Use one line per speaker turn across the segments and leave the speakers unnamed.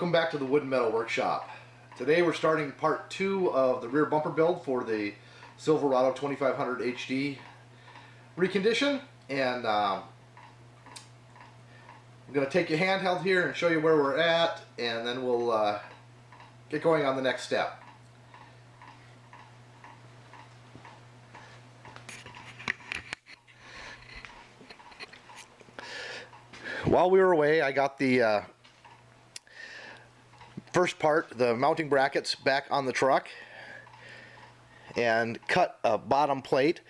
Welcome back to the Wood and Metal Workshop. Today we're starting part 2 of the rear bumper build for the Silverado 2500 HD recondition, and I'm going to take you handheld here and show you where we're at, and then we'll get going on the next step. While we were away, I got the first part, the mounting brackets, back on the truck and cut a bottom plate.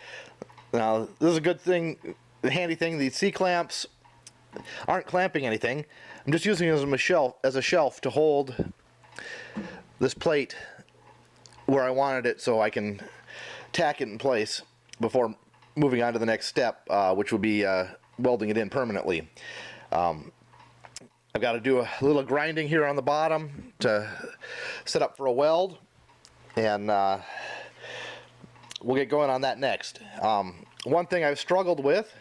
Now this is a good thing, the handy thing, these C-clamps aren't clamping anything. I'm just using it as a shelf to hold this plate where I wanted it so I can tack it in place before moving on to the next step, which would be welding it in permanently. I've got to do a little grinding here on the bottom to set up for a weld, and we'll get going on that next. One thing I've struggled with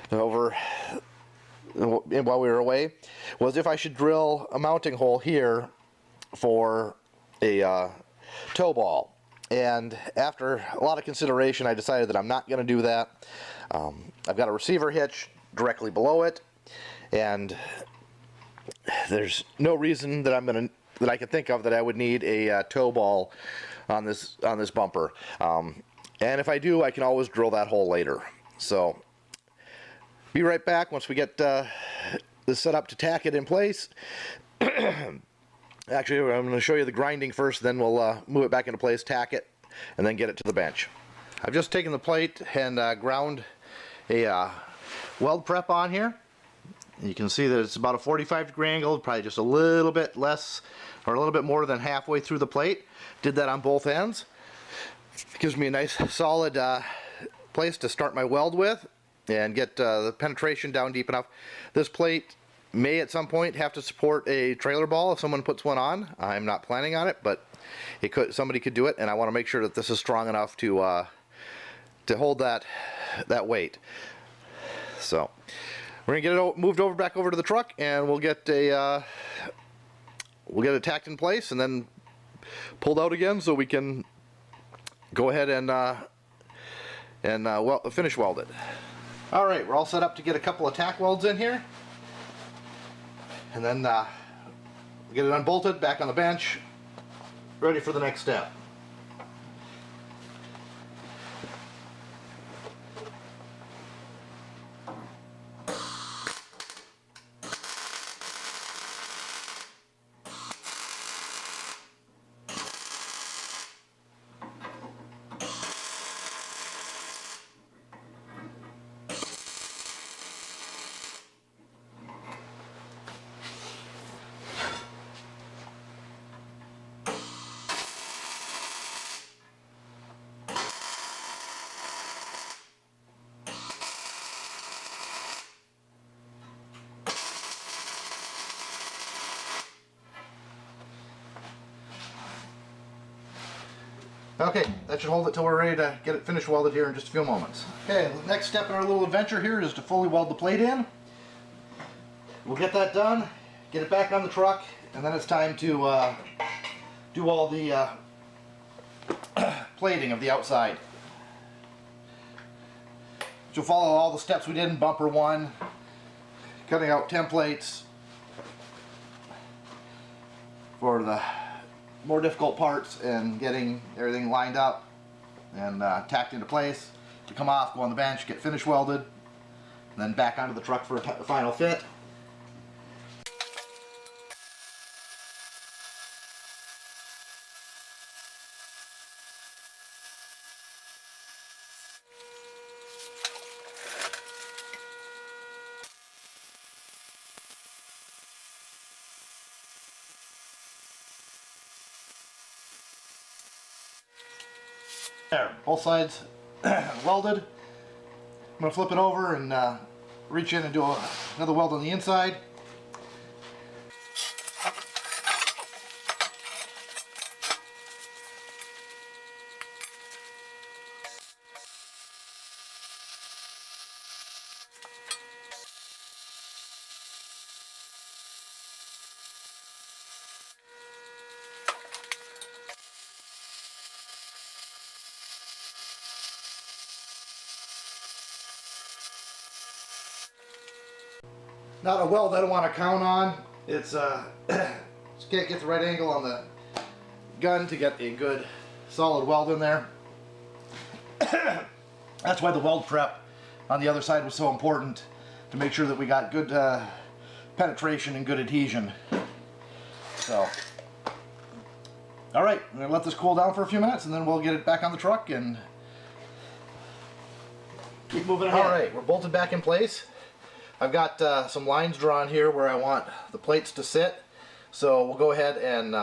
while we were away was if I should drill a mounting hole here for a toe ball, and after a lot of consideration I decided that I'm not going to do that. I've got a receiver hitch directly below it, and there's no reason that I can think of that I would need a toe ball on this bumper. And if I do, I can always drill that hole later. So be right back once we get this set up to tack it in place. Actually, I'm going to show you the grinding first, then we'll move it back into place, tack it, and then get it to the bench. I've just taken the plate and ground a weld prep on here. You can see that it's about a 45-degree angle, probably just a little bit less or a little bit more than halfway through the plate. Did that on both ends. It gives me a nice solid place to start my weld with and get the penetration down deep enough. This plate may at some point have to support a trailer ball if someone puts one on. I'm not planning on it, but somebody could do it, and I want to make sure that this is strong enough to hold that weight. So we're gonna get it moved back over to the truck, and we'll get it tacked in place and then pulled out again so we can go ahead and finish weld it. All right, we're all set up to get a couple of tack welds in here, and then we'll get it unbolted, back on the bench, ready for the next step. Okay, that should hold it till we're ready to get it finished welded here in just a few moments. Okay, the next step in our little adventure here is to fully weld the plate in. We'll get that done, get it back on the truck, and then it's time to do all the plating of the outside. So follow all the steps we did in bumper 1, cutting out templates for the more difficult parts and getting everything lined up and tacked into place to come off, go on the bench, get finish welded, and then back onto the truck for a final fit. There, both sides welded. I'm going to flip it over and reach in and do another weld on the inside. not a weld I don't want to count on. It's just can't get the right angle on the gun to get a good solid weld in there. That's why the weld prep on the other side was so important, to make sure that we got good penetration and good adhesion. So, all right, I'm gonna let this cool down for a few minutes, and then we'll get it back on the truck and keep moving ahead. All right, we're bolted back in place. I've got some lines drawn here where I want the plates to sit. So we'll go ahead and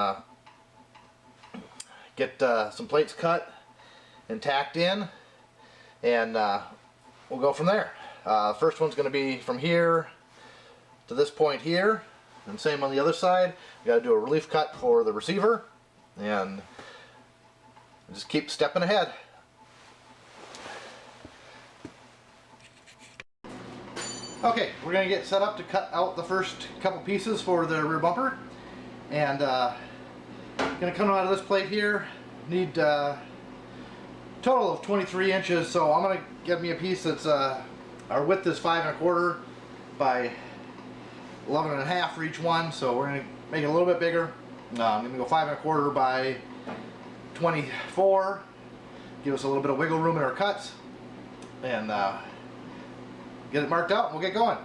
get some plates cut and tacked in, and we'll go from there. First one's going to be from here to this point here, and same on the other side. We got to do a relief cut for the receiver, and just keep stepping ahead. Okay, we're going to get set up to cut out the first couple pieces for the rear bumper, and going to come out of this plate here. Need total of 23 inches, so I'm going to get me a piece that's our width is 5 1/4 by 11 1/2 for each one, so we're going to make it a little bit bigger. I'm going to go 5 1/4 by 24, give us a little bit of wiggle room in our cuts, and get it marked out and we'll get going.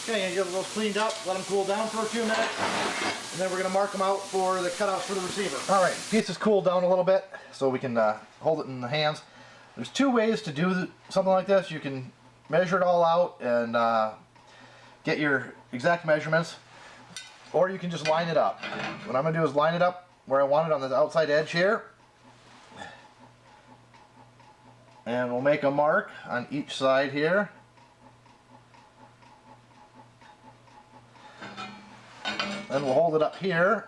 Okay, and get those cleaned up, let them cool down for a few minutes, and then we're going to mark them out for the cutouts for the receiver. Alright, piece is cooled down a little bit so we can hold it in the hands. There's two ways to do something like this. You can measure it all out and get your exact measurements, or you can just line it up. What I'm going to do is line it up where I want it on the outside edge here, and we'll make a mark on each side here. Then we'll hold it up here.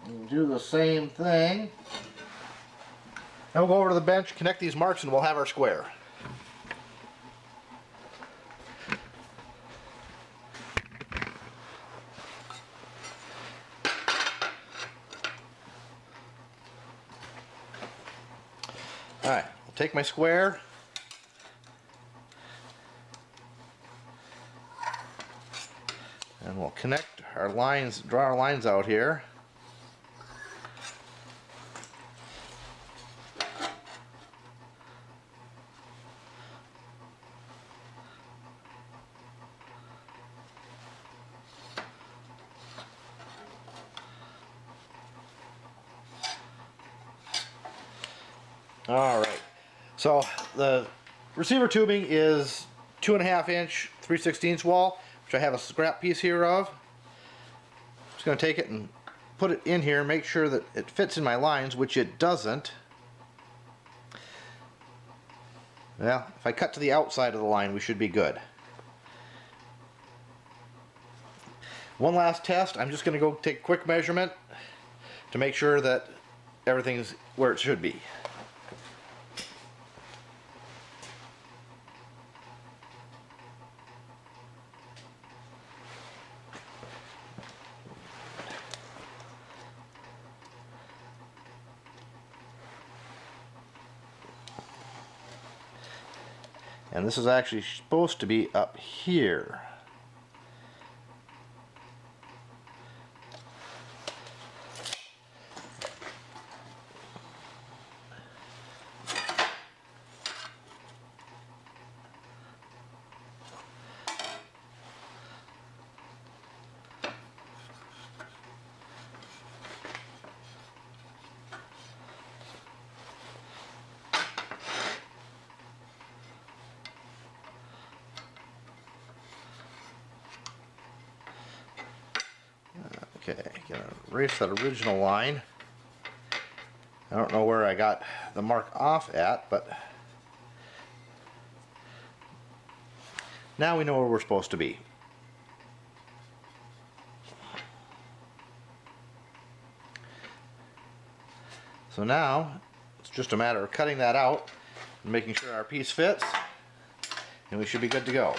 We'll do the same thing. Then we'll go over to the bench, connect these marks, and we'll have our square. Alright. Take my square, and we'll connect our lines, draw our lines out here. All right. So the receiver tubing is 2.5 inch 3/16 wall, which I have a scrap piece here of. I'm just going to take it and put it in here, make sure that it fits in my lines, which it doesn't. Well, if I cut to the outside of the line, we should be good. One last test. I'm just going to go take a quick measurement to make sure that everything's where it should be. And this is actually supposed to be up here. Okay, gonna erase that original line. I don't know where I got the mark off at, but now we know where we're supposed to be. So now it's just a matter of cutting that out and making sure our piece fits, and we should be good to go.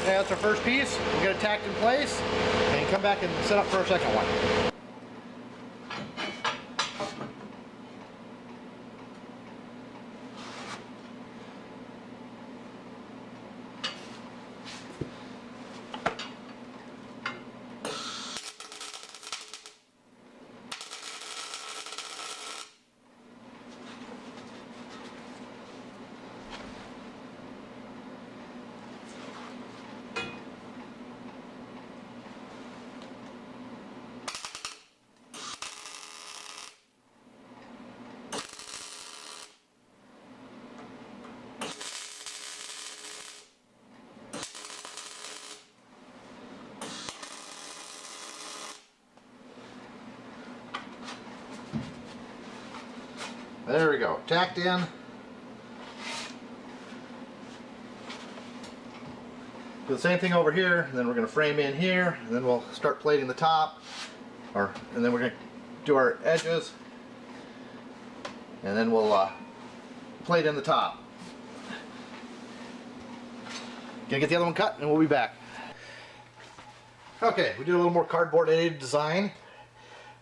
Okay, that's our first piece. We'll get it tacked in place and come back and set up for our second one. There we go, tacked in. Do the same thing over here, and then we're going to frame in here, and then we'll start plating the top, and then we're going to do our edges, and then we'll plate in the top. Gonna get the other one cut, and we'll be back. Okay, we did a little more cardboard aided design.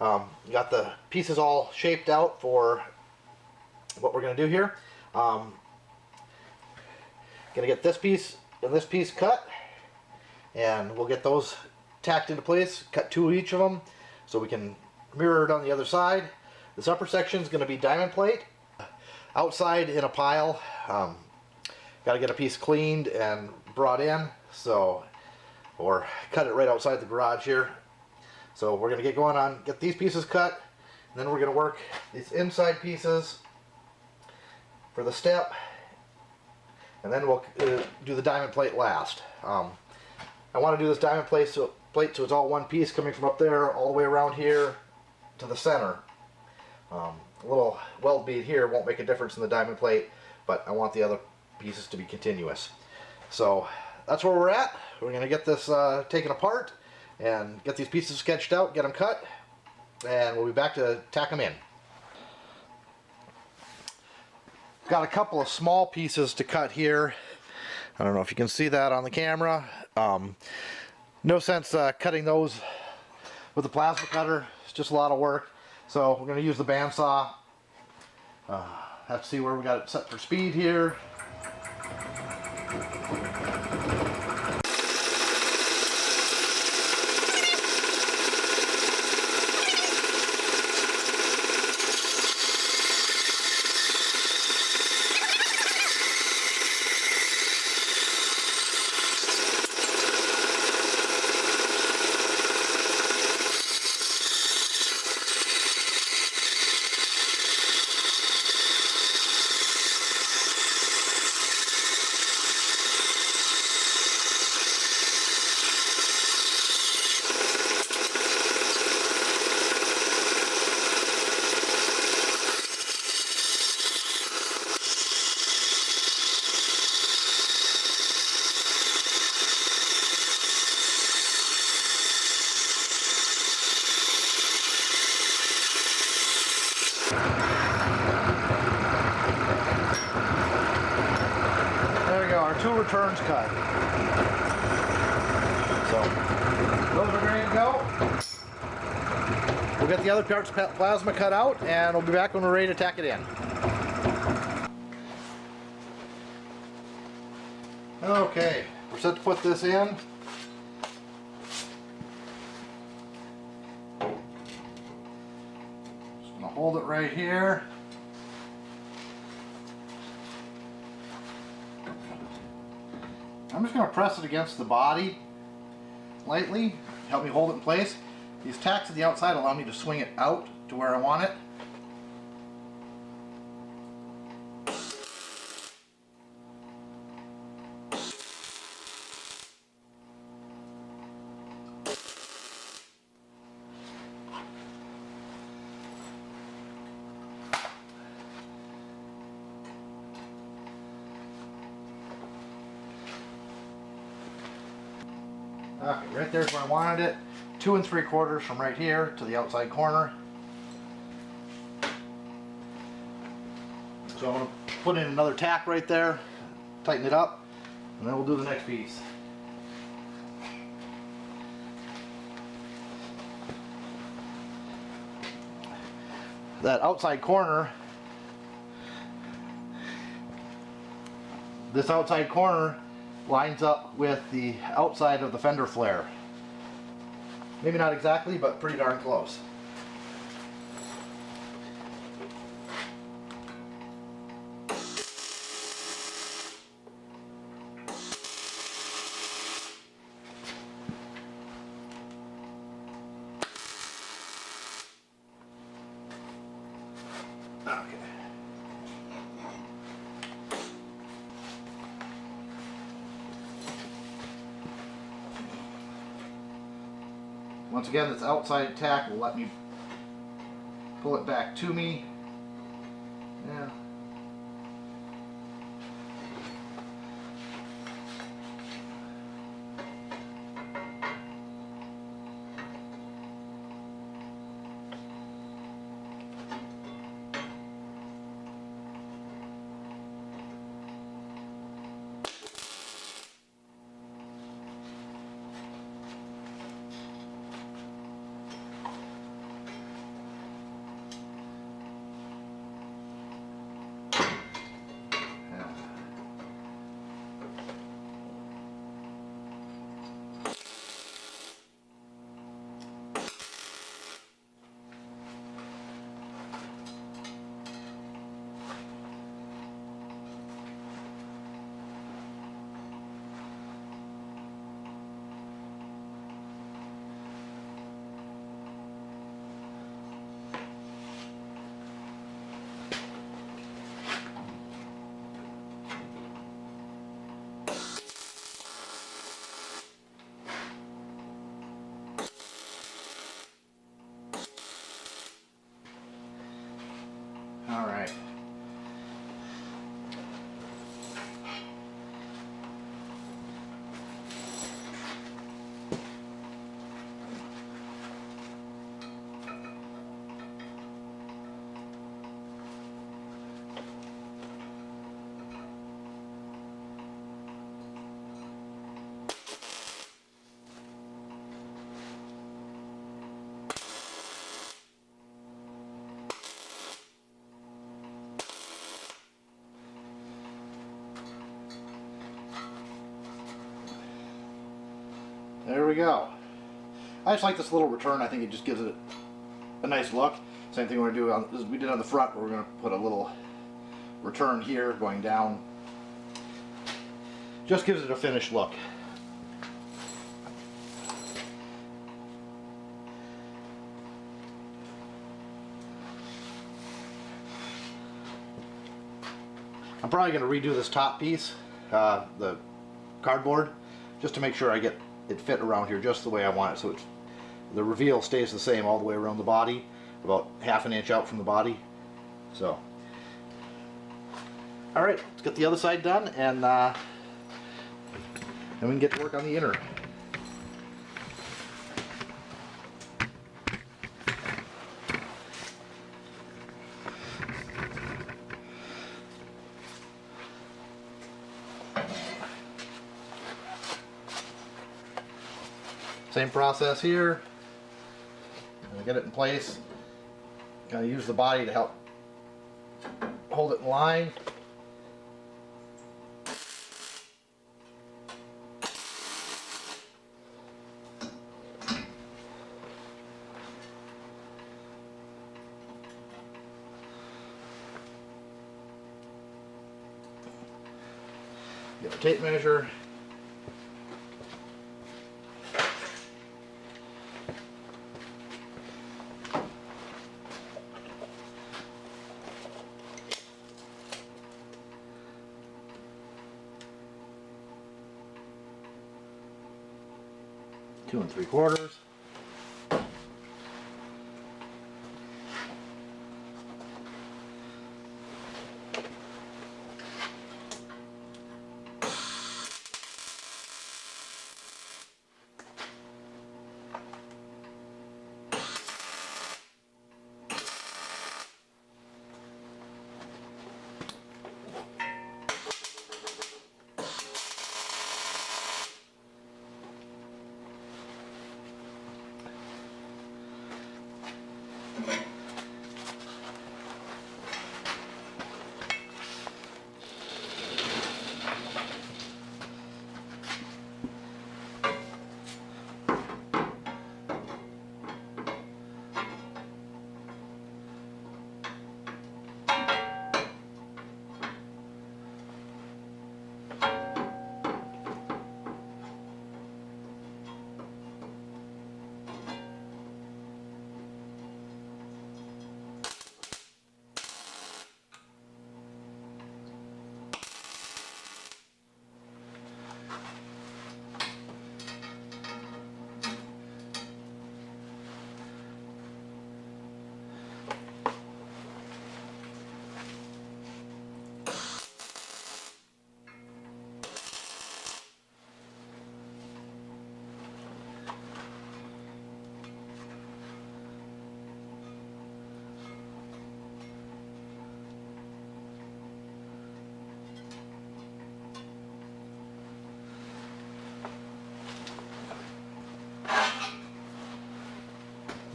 Got the pieces all shaped out for what we're going to do here. Going to get this piece and this piece cut, and we'll get those tacked into place, cut 2 each of them so we can mirror it on the other side. This upper section is going to be diamond plate. Outside in a pile, got to get a piece cleaned and brought in, or cut it right outside the garage here. So we're going to get going on, get these pieces cut, and then we're going to work these inside pieces for the step, and then we'll do the diamond plate last. I want to do this diamond plate so it's all one piece coming from up there all the way around here to the center. A little weld bead here won't make a difference in the diamond plate, but I want the other pieces to be continuous. So that's where we're at. We're going to get this taken apart and get these pieces sketched out, get them cut, and we'll be back to tack them in. Got a couple of small pieces to cut here. I don't know if you can see that on the camera. No sense cutting those with a plasma cutter. It's just a lot of work. So we're going to use the bandsaw. Have to see where we got it set for speed here. There we go, our 2 returns cut. So, those are ready to go. We'll get the other parts plasma cut out, and we'll be back when we're ready to tack it in. Okay, we're set to put this in. Just gonna hold it right here. I'm just going to press it against the body lightly, help me hold it in place. These tacks at the outside allow me to swing it out to where I want it. Okay, right there's where I wanted it. 2 3/4 from right here to the outside corner. So I'm going to put in another tack right there, tighten it up, and then we'll do the next piece. That outside corner, this outside corner lines up with the outside of the fender flare. Maybe not exactly, but pretty darn close. Okay. Once again, this outside tack will let me pull it back to me. Yeah. There we go. I just like this little return. I think it just gives it a nice look. Same thing we're going to do on, as we did on the front. We're going to put a little return here going down. Just gives it a finished look. I'm probably going to redo this top piece, the cardboard, just to make sure I get it fit around here just the way I want it, so the reveal stays the same all the way around the body, about ½ an inch out from the body. So, all right, let's get the other side done, and then we can get to work on the inner. Same process here. Get it in place. Kind of use the body to help hold it in line. Get a tape measure. Two and 3/4.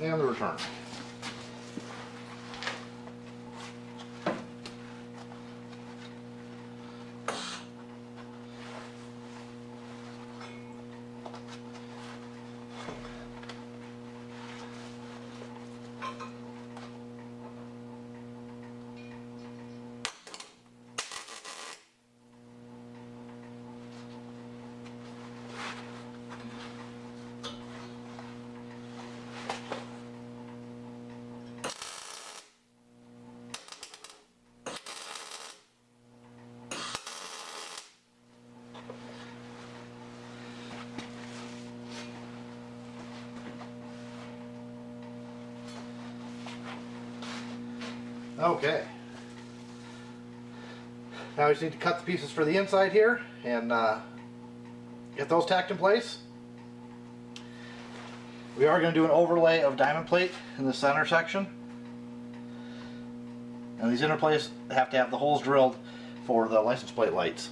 And the return. Okay. Now we just need to cut the pieces for the inside here and get those tacked in place. We are going to do an overlay of diamond plate in the center section. And these inner plates have to have the holes drilled for the license plate lights.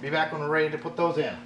Be back when we're ready to put those in.